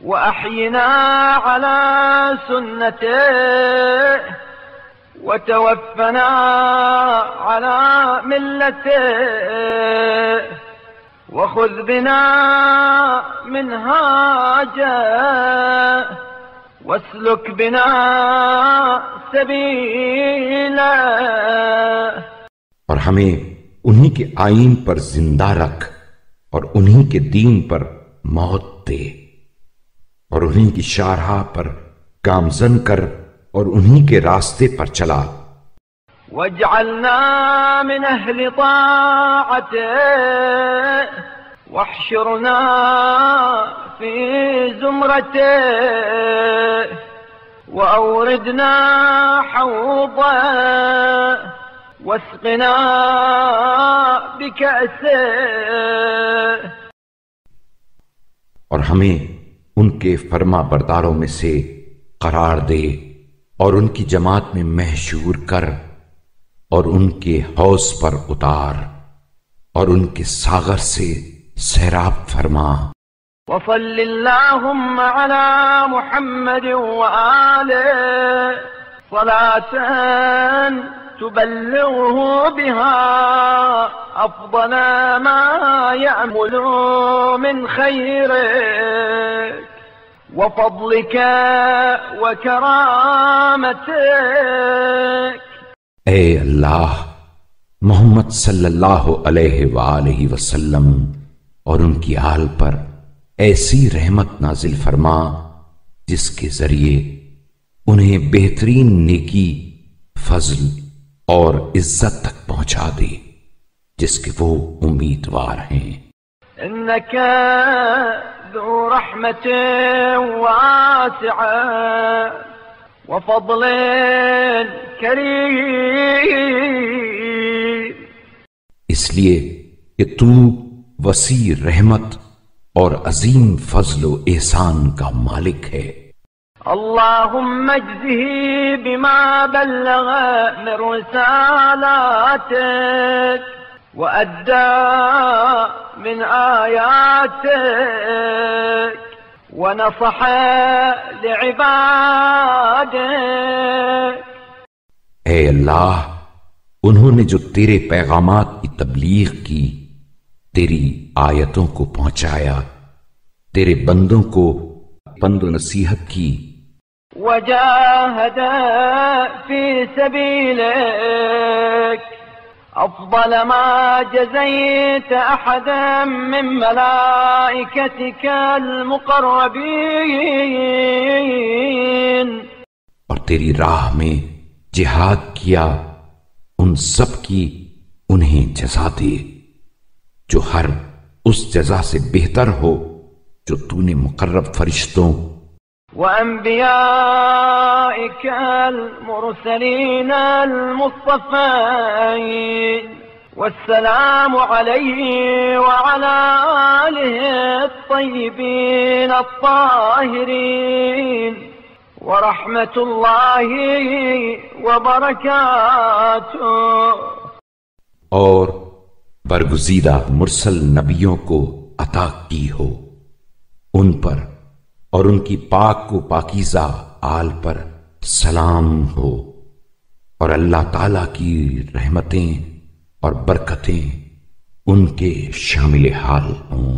وأحينا على سنته وتوفنا على ملته وخذ بنا منهاجه واسلك بنا سبيله. اور ہمیں انہی کے آئین پر زندہ رکھ اور انہی کے دین پر موت دے اور انہی کی شاہراہ پر گامزن کر اور انہی کے راستے پر چلا. واجعلنا من أهل طاعته واحشرنا في زمرته وأوردنا حوضه واسقنا بكأسه. اور ہمیں ان کے فرما برداروں میں سے قرار دے اور ان کی جماعت میں محشور کر اور ان کے حوض پر اتار اور ان کے ساغر سے سیراب فرما. وصل اللهم على محمد وآله صلاة تبلغه بها أفضل ما يأمل من خيرك وفضلك وكرامتك. اے اللہ محمد صلی اللہ علیہ وآلہ وسلم اور ان کی آل پر ایسی رحمت نازل فرما جس کے ذریعے انہیں بہترین نیکی، فضل اور عزت تک پہنچا دے جس کے وہ امیدوار ہیں. انك ذو رحمة واسعة وفضل کریم. اس لیے کہ تو وسیع رحمت اور عظیم فضل و احسان کا مالک ہے. اللهم اجزه بما بلغ من رسالاتك وأدى من آياتك ونصح لعبادك. اے اللہ انہوں نے جو تیرے پیغامات کی تبلیغ کی، تیری آیتوں کو پہنچایا، تیرے بندوں کو پند و نصیحت کی، وجاهد في سبيلك أفضل ما جزيت أحدا من ملائكتك المقربين. اور تیری راہ میں جہاد کیا ان سب کی انہیں جزا دے جو ہر اس جزا سے بہتر ہو جو تو نے مقرب فرشتوں وأنبيائك المرسلين المصطفين والسلام عليه وعلى آله الطيبين الطاهرين ورحمة الله وبركاته. اور برگزیدہ مرسل نبیوں کو عطا کی ہو ان پر اور ان کی پاک و پاکیزہ آل پر سلام ہو اور اللہ تعالی کی رحمتیں اور برکتیں ان کے شامل حال ہوں.